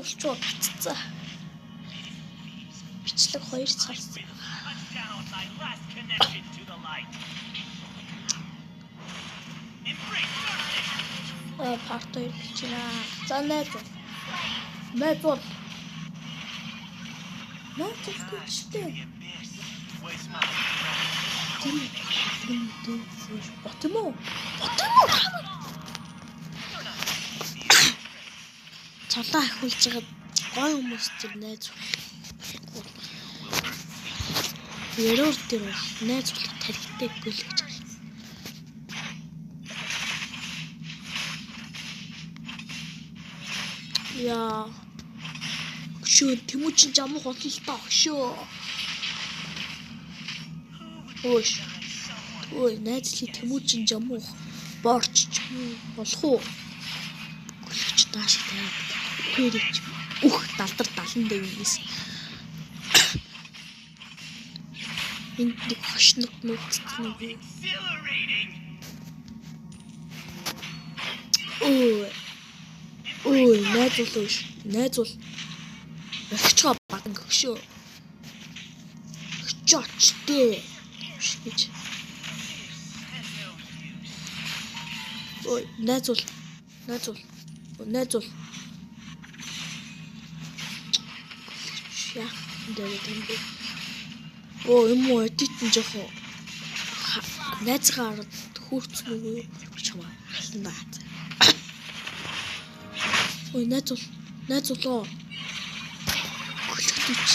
болчихоо биццээ. Бичлэг 2 цагаас. Part 2 бичнэ. За найз. Гэжтэй. Ботмо. Цолоо ахиулж байгаа гой хүмүүс тэр найз. Яруур тэр найз болох тарихтай гүйлгэж байгаа. Яа. Өгшөө Тэмүүчин жамх бололтой өгшөө. Ой, найзлий Тэмүүчин жамх борч болох уу? Гүйлгэж тааш таа. Тэрч далдар 70 дэвнээс. Энд нэг хошног нүцдэг. Ой, найз бол өгчөө баган өгшөө. Өгчөөчтэй гэж. Ой, найз бол. Яа, энэ. Юм уу эдитэн жохоо. Найзгаар хөрцөн үгүй чамаа. Ой, найз болоо. Гүлгэж.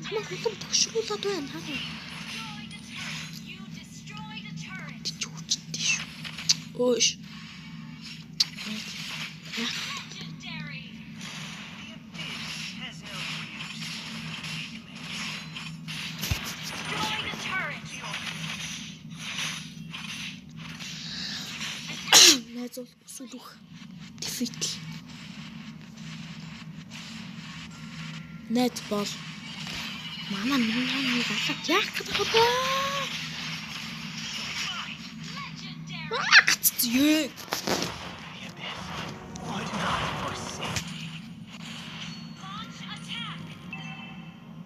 Хамаа хөлөм төгшруулаад байна. Оош. Найз сүлүх дефит. Найз бол манай минь gasat яах гэж байна? Юу?